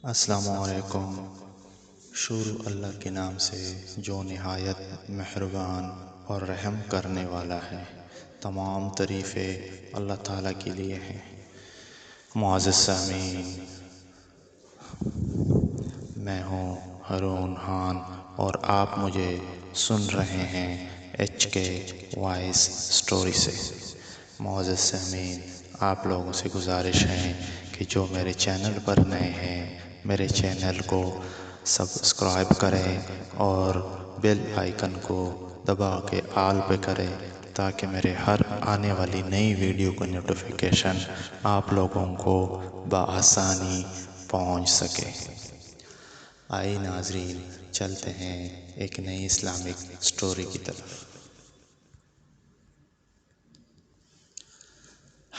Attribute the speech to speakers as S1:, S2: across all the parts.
S1: السلام علیکم۔ شروع اللہ کے نام سے جو نہایت مہربان اور رحم کرنے والا ہے۔ تمام تعریفیں اللہ تعالیٰ کے لیے ہیں۔ معزز سامعین، میں ہوں ہارون خان اور آپ مجھے سن رہے ہیں HK وائس اسٹوری سے۔ معزز سامعین، آپ لوگوں سے گزارش ہے کہ جو میرے چینل پر نئے ہیں میرے چینل کو سبسکرائب کریں اور بیل آئیکن کو دبا کے آل پہ کریں تاکہ میرے ہر آنے والی نئی ویڈیو کا نوٹیفیکیشن آپ لوگوں کو بآسانی پہنچ سکے۔ آئیے ناظرین، چلتے ہیں ایک نئی اسلامک سٹوری کی طرف۔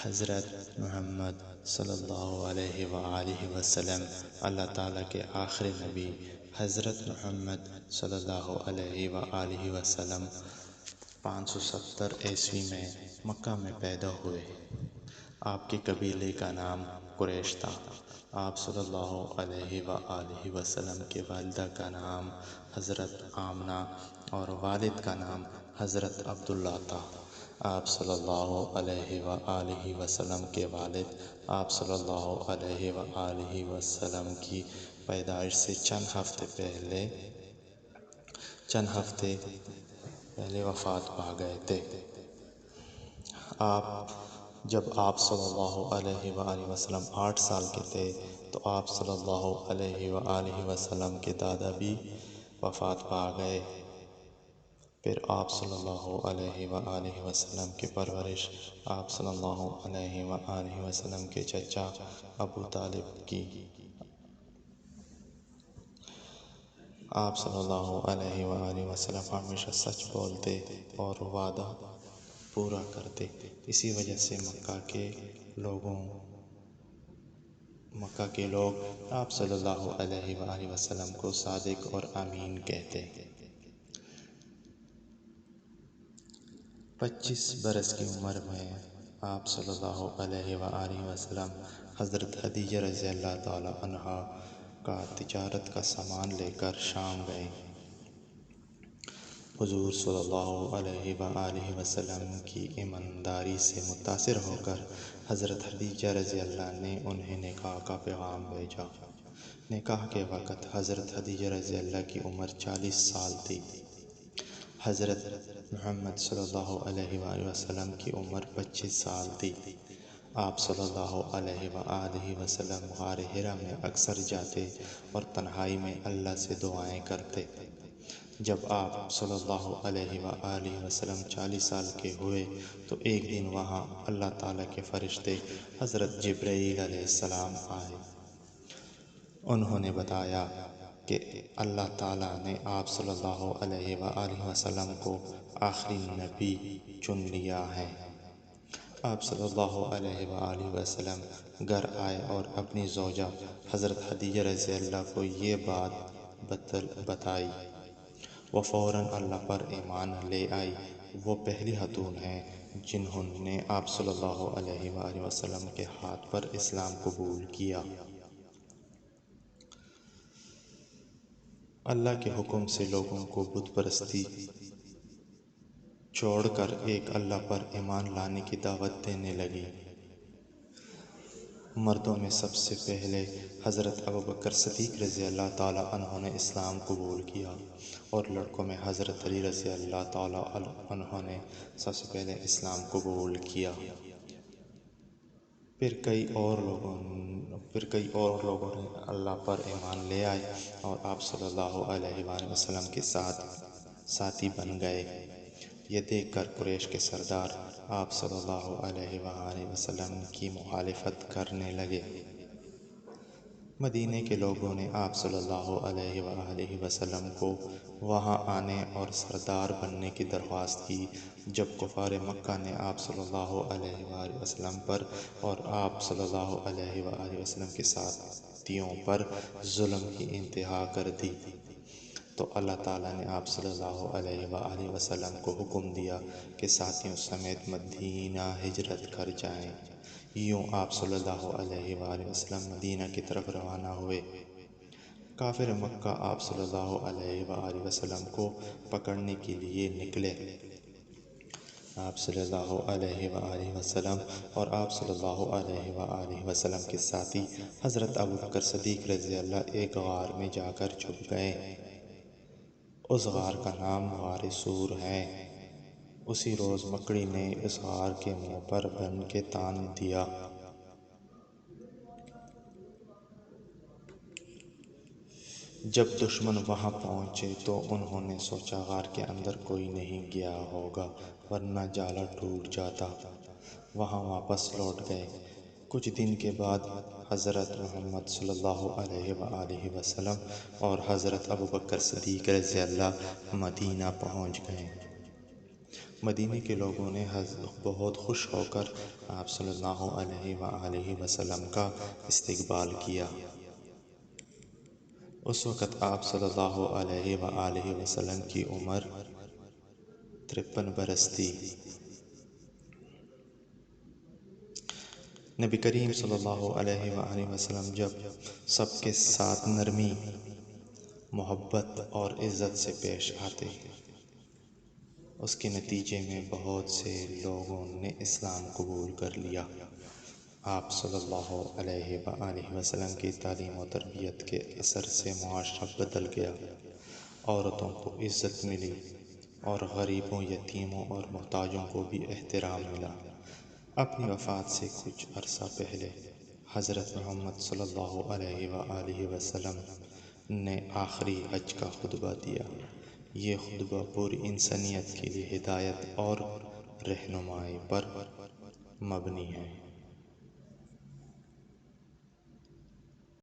S1: حضرت محمد صلی اللہ علیہ وآلہ وسلم اللہ تعالیٰ کے آخری نبی حضرت محمد صلی اللہ علیہ وآلہ وسلم 570 عیسوی میں مکہ میں پیدا ہوئے۔ آپ کے قبیلے کا نام قریش تھا۔ آپ صلی اللہ علیہ وآلہ وسلم کے والدہ کا نام حضرت آمنہ اور والد کا نام حضرت عبداللہ تھا۔ آپ صلی اللہ علیہ وآلہ وسلم کے والد آپ صلی اللہ علیہ وآلہ وسلم کی پیدائش سے چند ہفتے پہلے وفات پا گئے تھے۔ جب آپ صلی اللہ علیہ وآلہ وسلم 8 سال کے تھے تو آپ صلی اللہ علیہ وآلہ وسلم کے دادا بھی وفات پا گئے۔ پھر آپ صلی اللہ علیہ وآلہ وسلم کی پرورش آپ صلی اللہ علیہ وآلہ وسلم کے چچا ابو طالب کی۔ آپ صلی اللہ علیہ وآلہ وسلم ہمیشہ سچ بولتے اور وعدہ پورا کرتے، اسی وجہ سے مکہ کے لوگ آپ صلی اللہ علیہ وآلہ وسلم کو صادق اور امین کہتے۔ 25 برس کی عمر میں آپ صلی اللہ علیہ وآلہ وسلم حضرت خدیجہ رضی اللہ تعالی عنہا کا تجارت کا سامان لے کر شام گئے۔ حضور صلی اللہ علیہ وآلہ وسلم کی ایمانداری سے متاثر ہو کر حضرت خدیجہ رضی اللہ نے انہیں نکاح کا پیغام بھیجا۔ نکاح کے وقت حضرت خدیجہ رضی اللہ کی عمر 40 سال تھی۔ حضرت محمد صلی اللہ علیہ وآلہ وسلم کی عمر 25 سال تھی۔ آپ صلی اللہ علیہ وآلہ وسلم غار حرا میں اکثر جاتے اور تنہائی میں اللہ سے دعائیں کرتے۔ جب آپ صلی اللہ علیہ وآلہ وسلم 40 سال کے ہوئے تو ایک دن وہاں اللہ تعالیٰ کے فرشتے حضرت جبرائیل علیہ السلام آئے۔ انہوں نے بتایا کہ اللہ تعالیٰ نے آپ صلی اللہ علیہ وآلہ وسلم کو آخری نبی چن لیا ہے۔ آپ صلی اللہ علیہ وآلہ وسلم گھر آئے اور اپنی زوجہ حضرت خدیجہ رضی اللہ کو یہ بات بتائی۔ وہ فوراً اللہ پر ایمان لے آئی۔ وہ پہلی خاتون ہیں جنہوں نے آپ صلی اللہ علیہ وآلہ وسلم کے ہاتھ پر اسلام قبول کیا۔ اللہ کے حکم سے لوگوں کو بت پرستی چھوڑ کر ایک اللہ پر ایمان لانے کی دعوت دینے لگی۔ مردوں میں سب سے پہلے حضرت ابوبکر صدیق رضی اللہ تعالیٰ عنہ نے اسلام قبول کیا اور لڑکوں میں حضرت علی رضی اللہ تعالیٰ عنہ نے سب سے پہلے اسلام قبول کیا۔ پھر کئی اور لوگوں نے اللہ پر ایمان لے آئے اور آپ صلی اللہ علیہ وآلہ وسلم کے ساتھی بن گئے۔ یہ دیکھ کر قریش کے سردار آپ صلی اللہ علیہ وآلہ وسلم کی مخالفت کرنے لگے۔ مدینے کے لوگوں نے آپ صلی اللہ علیہ وآلہ وسلم کو وہاں آنے اور سردار بننے کی درخواست کی۔ جب کفار مکہ نے آپ صلی اللہ علیہ وآلہ وسلم پر اور آپ صلی اللہ علیہ وآلہ وسلم کے ساتھیوں پر ظلم کی انتہا کر دی تو اللہ تعالیٰ نے آپ صلی اللہ علیہ وآلہ وسلم کو حکم دیا کہ ساتھیوں سمیت مدینہ ہجرت کر جائیں۔ یوں آپ صلی اللہ علیہ وآلہ وسلم مدینہ کی طرف روانہ ہوئے۔ کافر مکہ آپ صلی اللہ علیہ وآلہ وسلم کو پکڑنے کے لیے نکلے۔ آپ صلی اللہ علیہ وآلہ وسلم اور آپ صلی اللہ علیہ وآلہ وسلم کے ساتھی حضرت ابوبکر صدیق رضی اللہ ایک غار میں جا کر چھپ گئے۔ اس غار کا نام غار سور ہے۔ اسی روز مکڑی نے اس غار کے منہ پر بن کے تان دیا۔ جب دشمن وہاں پہنچے تو انہوں نے سوچا غار کے اندر کوئی نہیں گیا ہوگا ورنہ جالا ٹوٹ جاتا۔ وہاں واپس لوٹ گئے۔ کچھ دن کے بعد حضرت محمد صلی اللہ علیہ وآلہ وسلم اور حضرت ابوبکر صدیق رضی اللہ مدینہ پہنچ گئے۔ مدینے کے لوگوں نے بہت خوش ہو کر آپ صلی اللہ علیہ وآلہ وسلم کا استقبال کیا۔ اس وقت آپ صلی اللہ علیہ وآلہ وسلم کی عمر 53 برس تھی۔ نبی کریم صلی اللہ علیہ وآلہ وسلم جب سب کے ساتھ نرمی، محبت اور عزت سے پیش آتے، اس کے نتیجے میں بہت سے لوگوں نے اسلام قبول کر لیا۔ آپ صلی اللہ علیہ وآلہ وسلم کی تعلیم و تربیت کے اثر سے معاشرہ بدل گیا۔ عورتوں کو عزت ملی اور غریبوں، یتیموں اور محتاجوں کو بھی احترام ملا۔ اپنی وفات سے کچھ عرصہ پہلے حضرت محمد صلی اللہ علیہ وآلہ وسلم نے آخری حج کا خطبہ دیا۔ یہ خطبہ پوری انسانیت کے لیے ہدایت اور رہنمائی پر مبنی ہے۔